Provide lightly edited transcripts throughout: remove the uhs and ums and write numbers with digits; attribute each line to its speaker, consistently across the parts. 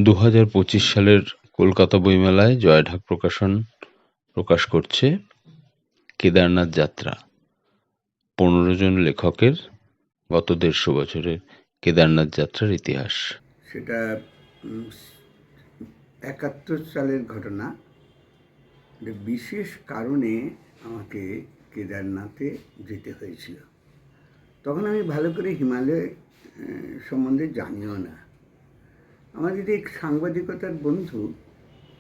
Speaker 1: ২০২৫ সালের কলকাতা বইমেলায় জয়ঢাক প্রকাশন প্রকাশ করছে কেদারনাথ যাত্রা। ১৫ জন লেখকের গত ১৫০ বছরের কেদারনাথ যাত্রার ইতিহাস।
Speaker 2: সেটা ৭১ সালের ঘটনা। বিশেষ কারণে আমাকে কেদারনাথে যেতে হয়েছিল। তখন আমি ভালো করে হিমালয় সম্বন্ধে জানিও না। আমাদের এক সাংবাদিকতার বন্ধু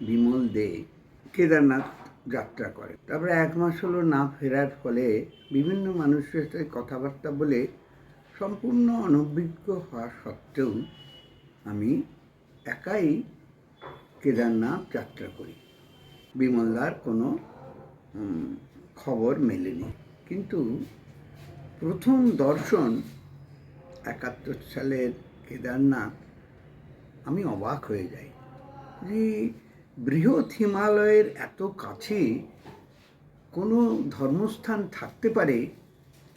Speaker 2: বিমল দে কেদারনাথ যাত্রা করে। তারপরে ১ মাস হলো না ফেরার ফলে বিভিন্ন মানুষের সাথে কথাবার্তা বলে সম্পূর্ণ অনভিজ্ঞ হওয়া সত্ত্বেও আমি একাই কেদারনাথ যাত্রা করি। বিমলদার কোনো খবর মেলেনি। কিন্তু প্রথম দর্শন ৭১ সালের কেদারনাথ, আমি অবাক হয়ে যাই যে বৃহৎ হিমালয়ের এত কাছে কোনো ধর্মস্থান থাকতে পারে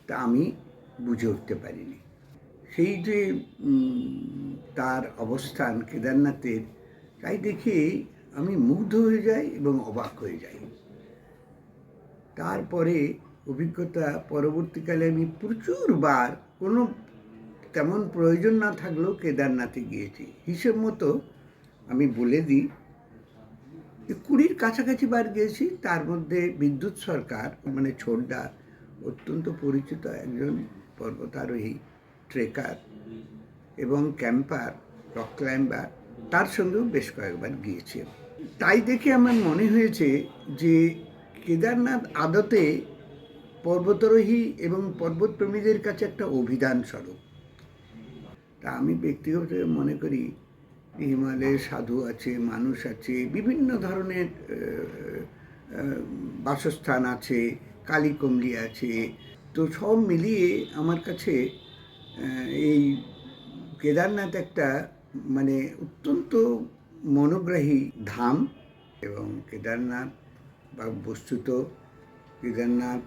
Speaker 2: তা আমি বুঝে উঠতে পারিনি। সেই যে তার অবস্থান কেদারনাথের, তাই দেখে আমি মুগ্ধ হয়ে যাই এবং অবাক হয়ে যাই। তারপরে অভিজ্ঞতা পরবর্তীকালে আমি প্রচুরবার কোনো তেমন প্রয়োজন না থাকলেও কেদারনাথে গিয়েছি। হিসেব মতো আমি বলে দিই, ২০-র কাছাকাছি বার গিয়েছি। তার মধ্যে বিদ্যুৎ সরকার মানে ছোটদা অত্যন্ত পরিচিত একজন পর্বতারোহী, ট্রেকার এবং ক্যাম্পার, রক ক্লাইম্বার, তার সঙ্গেও বেশ কয়েকবার গিয়েছি। তাই দেখে আমার মনে হয়েছে যে কেদারনাথ আদতে পর্বতারোহী এবং পর্বতপ্রেমীদের কাছে একটা অভিধান স্বরূপ। তা আমি ব্যক্তিগতভাবে মনে করি হিমালয়ে সাধু আছে, মানুষ আছে, বিভিন্ন ধরনের বাসস্থান আছে, কালীকুমরি আছে। তো সব মিলিয়ে আমার কাছে এই কেদারনাথ একটা মানে অত্যন্ত মনোগ্রাহী ধাম। এবং কেদারনাথ বা বস্তুত কেদারনাথ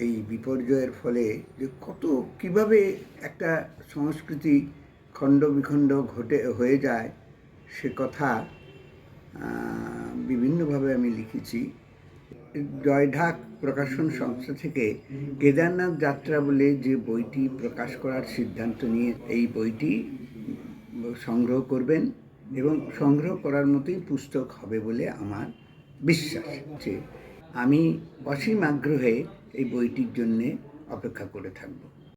Speaker 2: এই বিপর্যয়ের ফলে যে কীভাবে একটা সংস্কৃতি খণ্ড বিখণ্ড হয়ে যায় সে কথা বিভিন্নভাবে আমি লিখেছি। জয়ঢাক প্রকাশন সংস্থা থেকে কেদারনাথ যাত্রা বলে যে বইটি প্রকাশ করার সিদ্ধান্ত নিয়ে এই বইটি সংগ্রহ করবেন এবং সংগ্রহ করার মতোই পুস্তক হবে বলে আমার বিশ্বাস আছে। আমি অসীম আগ্রহে এই বইটির জন্যে অপেক্ষা করে থাকব।